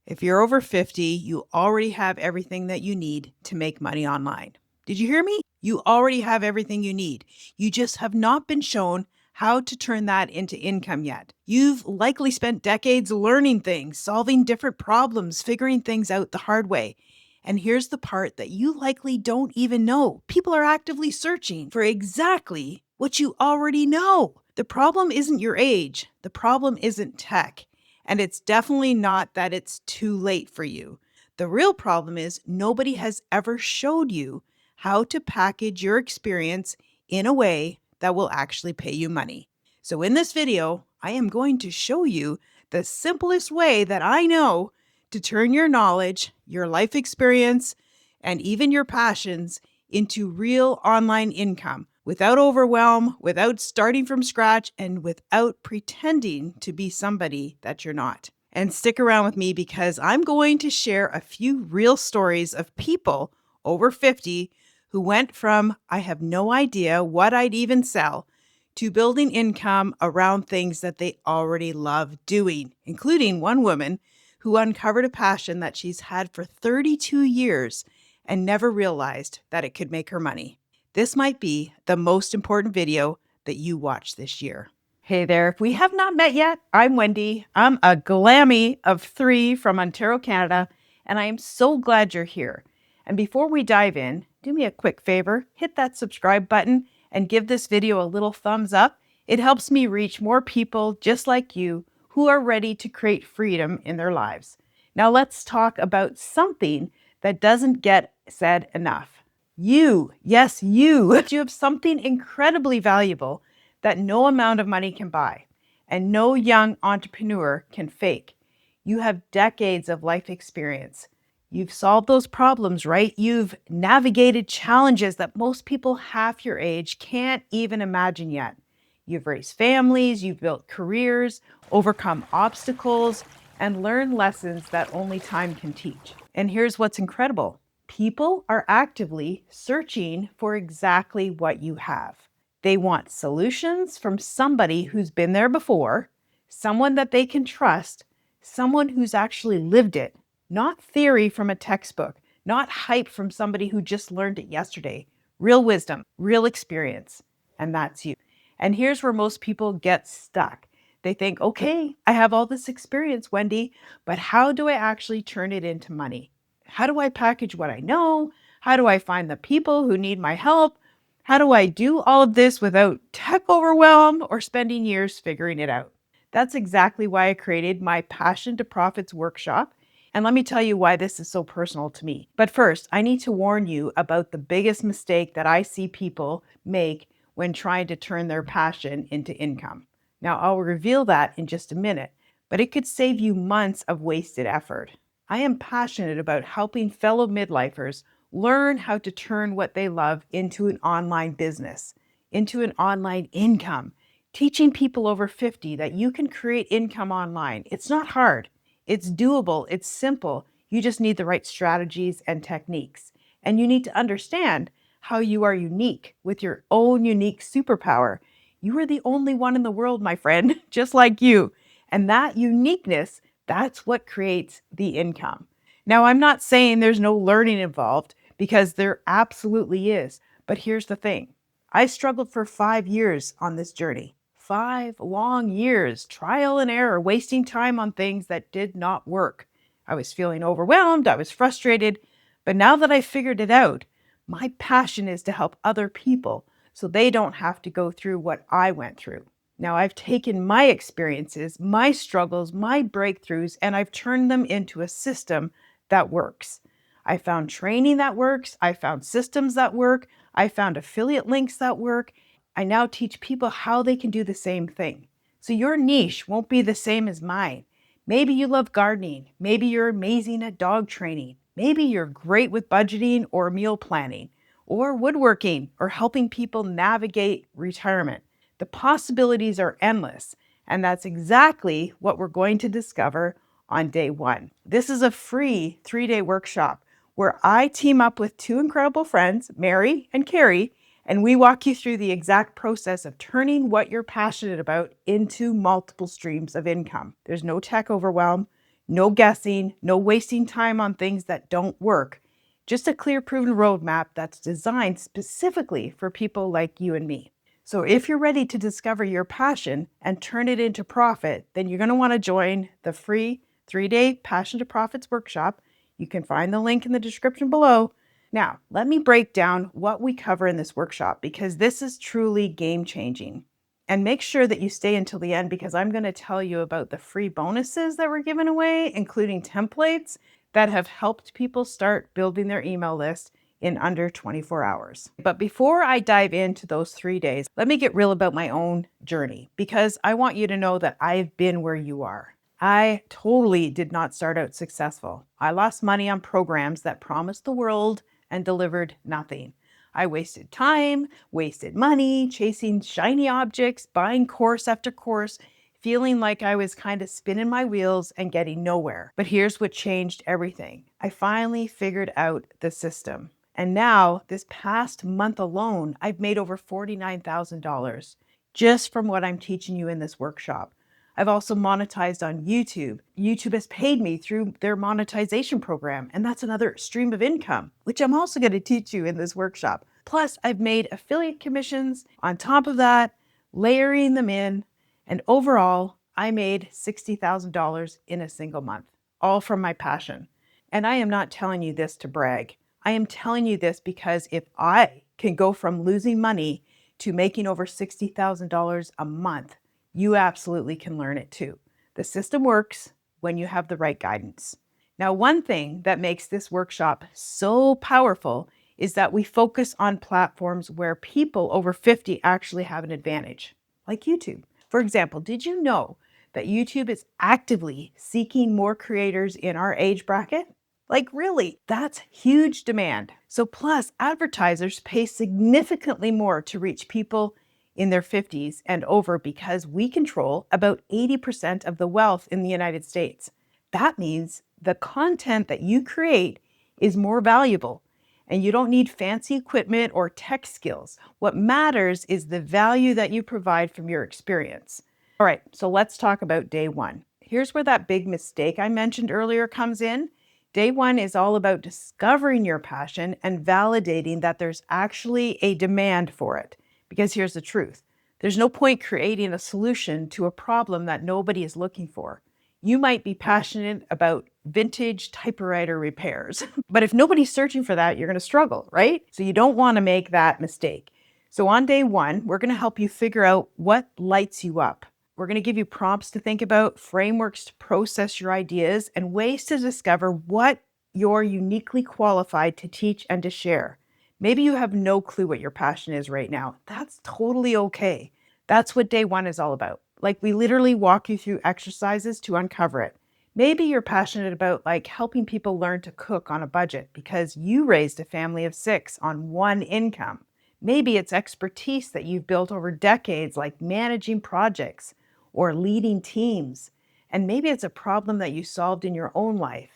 If you're over 50, you already have everything that you need to make money online. Did you hear me? You already have everything you need. You just have not been shown how to turn that into income yet. You've likely spent decades learning things, solving different problems, figuring things out the hard way. And here's the part that you likely don't even know. People are actively searching for exactly what you already know. The problem isn't your age. The problem isn't tech. And it's definitely not that it's too late for you. The real problem is nobody has ever showed you how to package your experience in a way that will actually pay you money. So in this video, I am going to show you the simplest way that I know to turn your knowledge, your life experience, and even your passions into real online income without overwhelm, without starting from scratch, and without pretending to be somebody that you're not. And stick around with me because I'm going to share a few real stories of people over 50 who went from I have no idea what I'd even sell to building income around things that they already love doing, including one woman who uncovered a passion that she's had for 32 years and never realized that it could make her money. This might be the most important video that you watch this year. Hey there, if we have not met yet, I'm Wendy. I'm a glammy of 3 from Ontario, Canada, and I am so glad you're here. And before we dive in, do me a quick favor, hit that subscribe button and give this video a little thumbs up. It helps me reach more people just like you who are ready to create freedom in their lives. Now let's talk about something that doesn't get said enough. You, yes, you have something incredibly valuable that no amount of money can buy and no young entrepreneur can fake. You have decades of life experience. You've solved those problems, right? You've navigated challenges that most people half your age can't even imagine yet. You've raised families, you've built careers, overcome obstacles, and learned lessons that only time can teach. And here's what's incredible. People are actively searching for exactly what you have. They want solutions from somebody who's been there before, someone that they can trust, someone who's actually lived it, not theory from a textbook, not hype from somebody who just learned it yesterday. Real wisdom, real experience, and that's you. And here's where most people get stuck. They think, okay, I have all this experience, Wendy, but how do I actually turn it into money? How do I package what I know? How do I find the people who need my help? How do I do all of this without tech overwhelm or spending years figuring it out? That's exactly why I created my Passion to Profits workshop. And let me tell you why this is so personal to me. But first, I need to warn you about the biggest mistake that I see people make when trying to turn their passion into income. Now, I'll reveal that in just a minute, but it could save you months of wasted effort. I am passionate about helping fellow midlifers learn how to turn what they love into an online business, into an online income, teaching people over 50 that you can create income online. It's not hard. It's doable. It's simple. You just need the right strategies and techniques. And you need to understand how you are unique with your own unique superpower. You are the only one in the world, my friend, just like you. And that uniqueness, that's what creates the income. Now, I'm not saying there's no learning involved because there absolutely is. But here's the thing. I struggled for 5 years on this journey. 5 long years, trial and error, wasting time on things that did not work. I was feeling overwhelmed. I was frustrated. But now that I figured it out, my passion is to help other people so they don't have to go through what I went through. Now, I've taken my experiences, my struggles, my breakthroughs, and I've turned them into a system that works. I found training that works. I found systems that work. I found affiliate links that work. I now teach people how they can do the same thing. So your niche won't be the same as mine. Maybe you love gardening. Maybe you're amazing at dog training. Maybe you're great with budgeting or meal planning, or woodworking, or helping people navigate retirement. The possibilities are endless, and that's exactly what we're going to discover on day 1. This is a free 3-day workshop where I team up with 2 incredible friends, Mary and Carrie, and we walk you through the exact process of turning what you're passionate about into multiple streams of income. There's no tech overwhelm. No guessing, no wasting time on things that don't work. Just a clear, proven roadmap that's designed specifically for people like you and me. So if you're ready to discover your passion and turn it into profit, then you're going to want to join the free 3-day Passion to Profits workshop. You can find the link in the description below. Now, let me break down what we cover in this workshop because this is truly game changing. And make sure that you stay until the end because I'm going to tell you about the free bonuses that we're giving away, including templates that have helped people start building their email list in under 24 hours. But before I dive into those 3 days, let me get real about my own journey because I want you to know that I've been where you are. I totally did not start out successful. I lost money on programs that promised the world and delivered nothing. I wasted time, wasted money, chasing shiny objects, buying course after course, feeling like I was kind of spinning my wheels and getting nowhere. But here's what changed everything. I finally figured out the system. And now, this past month alone, I've made over $49,000 just from what I'm teaching you in this workshop. I've also monetized on YouTube. YouTube has paid me through their monetization program, and that's another stream of income, which I'm also going to teach you in this workshop. Plus, I've made affiliate commissions on top of that, layering them in, and overall, I made $60,000 in a single month, all from my passion. And I am not telling you this to brag. I am telling you this because if I can go from losing money to making over $60,000 a month, you absolutely can learn it too. The system works when you have the right guidance. Now, one thing that makes this workshop so powerful is that we focus on platforms where people over 50 actually have an advantage, like YouTube. For example, did you know that YouTube is actively seeking more creators in our age bracket? Like really, that's huge demand. So plus, advertisers pay significantly more to reach people in their 50s and over because we control about 80% of the wealth in the United States. That means the content that you create is more valuable and you don't need fancy equipment or tech skills. What matters is the value that you provide from your experience. All right, so let's talk about day one. Here's where that big mistake I mentioned earlier comes in. Day one is all about discovering your passion and validating that there's actually a demand for it. Because here's the truth. There's no point creating a solution to a problem that nobody is looking for. You might be passionate about vintage typewriter repairs, but if nobody's searching for that, you're going to struggle, right? So you don't want to make that mistake. So on day one, we're going to help you figure out what lights you up. We're going to give you prompts to think about, frameworks to process your ideas, and ways to discover what you're uniquely qualified to teach and to share. Maybe you have no clue what your passion is right now. That's totally okay. That's what day one is all about. Like we literally walk you through exercises to uncover it. Maybe you're passionate about like helping people learn to cook on a budget because you raised a family of 6 on one income. Maybe it's expertise that you've built over decades, like managing projects or leading teams. And maybe it's a problem that you solved in your own life.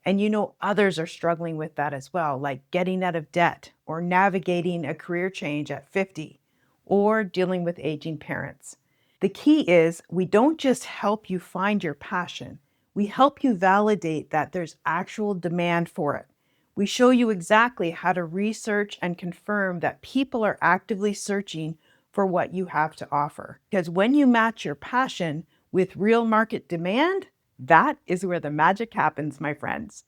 And you know others are struggling with that as well, like getting out of debt or navigating a career change at 50 or dealing with aging parents. The key is we don't just help you find your passion. We help you validate that there's actual demand for it. We show you exactly how to research and confirm that people are actively searching for what you have to offer. Because when you match your passion with real market demand, that is where the magic happens, my friends.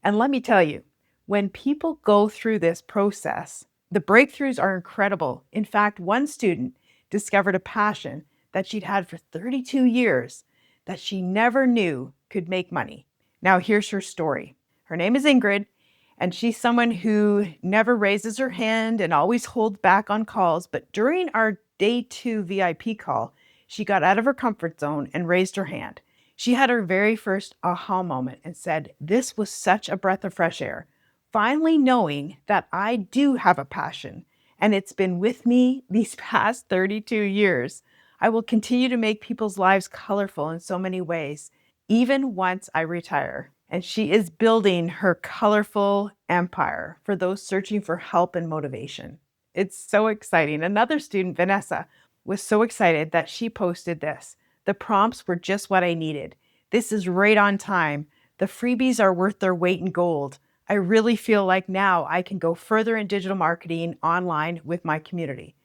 And let me tell you, when people go through this process, the breakthroughs are incredible. In fact, one student discovered a passion that she'd had for 32 years that she never knew could make money. Now, here's her story. Her name is Ingrid, and she's someone who never raises her hand and always holds back on calls. But during our day 2 VIP call, she got out of her comfort zone and raised her hand. She had her very first aha moment and said, "This was such a breath of fresh air. Finally knowing that I do have a passion and it's been with me these past 32 years. I will continue to make people's lives colorful in so many ways, even once I retire." And she is building her colorful empire for those searching for help and motivation. It's so exciting. Another student, Vanessa, was so excited that she posted this. "The prompts were just what I needed. This is right on time. The freebies are worth their weight in gold. I really feel like now I can go further in digital marketing online with my community.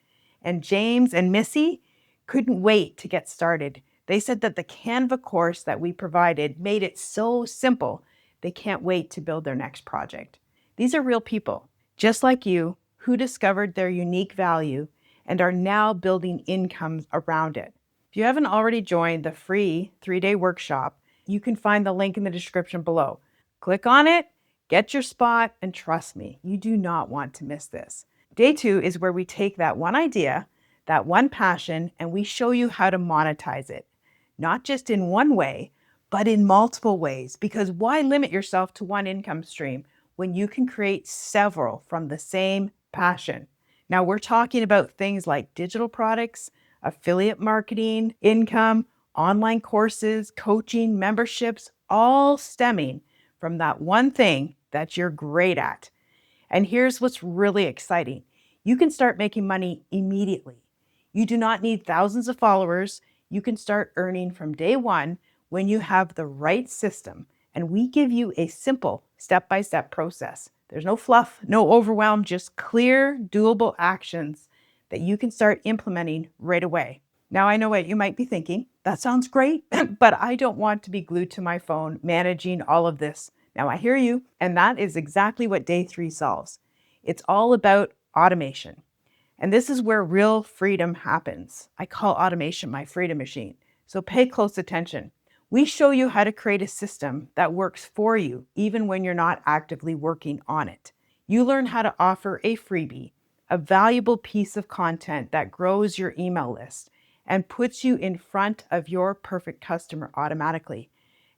And James and Missy couldn't wait to get started. They said that the Canva course that we provided made it so simple, they can't wait to build their next project. These are real people, just like you, who discovered their unique value and are now building incomes around it. If you haven't already joined the free 3-day workshop, you can find the link in the description below. Click on it, get your spot, and trust me, you do not want to miss this. Day 2 is where we take that one idea, that one passion, and we show you how to monetize it. Not just in one way, but in multiple ways. Because why limit yourself to one income stream when you can create several from the same passion? Now, we're talking about things like digital products, affiliate marketing, income, online courses, coaching, memberships, all stemming from that one thing that you're great at. And here's what's really exciting. You can start making money immediately. You do not need thousands of followers. You can start earning from day one when you have the right system. And we give you a simple step-by-step process. There's no fluff, no overwhelm, just clear, doable actions that you can start implementing right away. Now, I know what you might be thinking. That sounds great, but I don't want to be glued to my phone managing all of this. Now, I hear you, and that is exactly what day 3 solves. It's all about automation. And this is where real freedom happens. I call automation my freedom machine. So pay close attention. We show you how to create a system that works for you, even when you're not actively working on it. You learn how to offer a freebie, a valuable piece of content that grows your email list and puts you in front of your perfect customer automatically.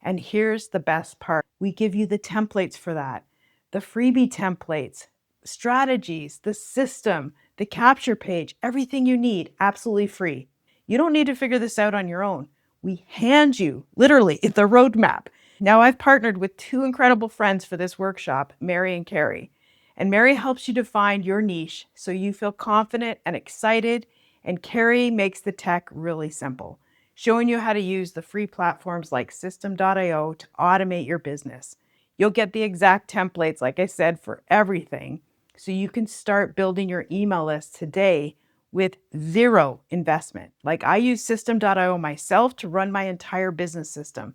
And here's the best part. We give you the templates for that, the freebie templates, strategies, the system, the capture page, everything you need, absolutely free. You don't need to figure this out on your own. We hand you, literally, the roadmap. Now, I've partnered with 2 incredible friends for this workshop, Mary and Carrie. And Mary helps you define your niche so you feel confident and excited, and Carrie makes the tech really simple, showing you how to use the free platforms like System.io to automate your business. You'll get the exact templates, like I said, for everything, so you can start building your email list today with zero investment. Like I use System.io myself to run my entire business system.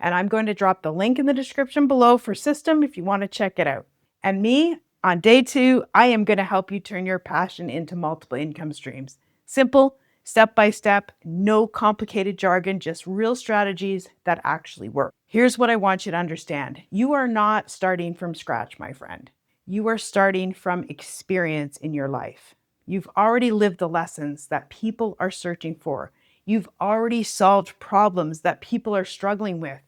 And I'm going to drop the link in the description below for System if you want to check it out. And me, on day 2, I am going to help you turn your passion into multiple income streams. Simple, step by step, no complicated jargon, just real strategies that actually work. Here's what I want you to understand. You are not starting from scratch, my friend. You are starting from experience in your life. You've already lived the lessons that people are searching for. You've already solved problems that people are struggling with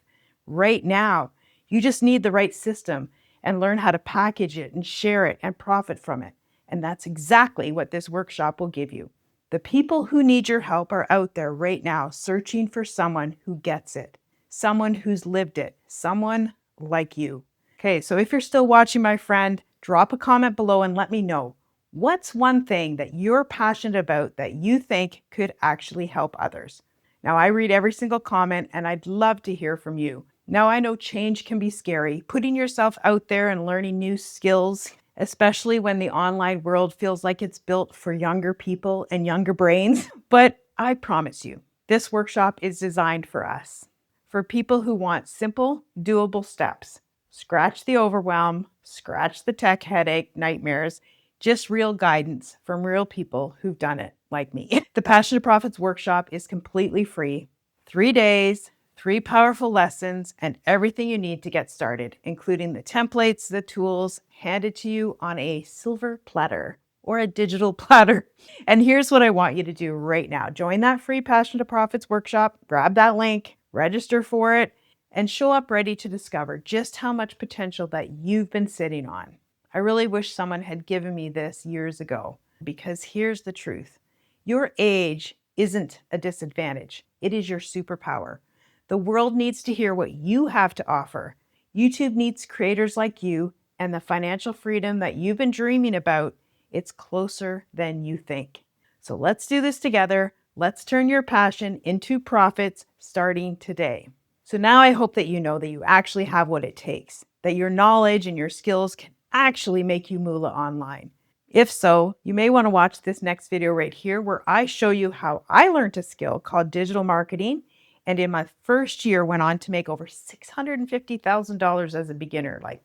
right now. You just need the right system and learn how to package it and share it and profit from it. And that's exactly what this workshop will give you. The people who need your help are out there right now searching for someone who gets it, someone who's lived it, someone like you. Okay, so if you're still watching, my friend, drop a comment below and let me know. What's one thing that you're passionate about that you think could actually help others? Now, I read every single comment and I'd love to hear from you. Now, I know change can be scary. Putting yourself out there and learning new skills, especially when the online world feels like it's built for younger people and younger brains. But I promise you, this workshop is designed for us, for people who want simple, doable steps. Scratch the overwhelm, scratch the tech headache, nightmares, just real guidance from real people who've done it, like me. The Passion to Profits workshop is completely free. 3 days, 3 powerful lessons, and everything you need to get started, including the templates, the tools, handed to you on a silver platter or a digital platter. And here's what I want you to do right now. Join that free Passion to Profits workshop, grab that link, register for it, and show up ready to discover just how much potential that you've been sitting on. I really wish someone had given me this years ago, because here's the truth. Your age isn't a disadvantage. It is your superpower. The world needs to hear what you have to offer. YouTube needs creators like you, and the financial freedom that you've been dreaming about, it's closer than you think. So let's do this together. Let's turn your passion into profits starting today. So now I hope that you know that you actually have what it takes, that your knowledge and your skills can actually make you moolah online. If so, you may want to watch this next video right here where I show you how I learned a skill called digital marketing, and in my first year went on to make over $650,000 as a beginner. Like,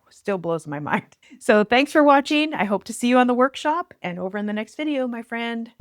still blows my mind. So thanks for watching. I hope to see you on the workshop and over in the next video, my friend.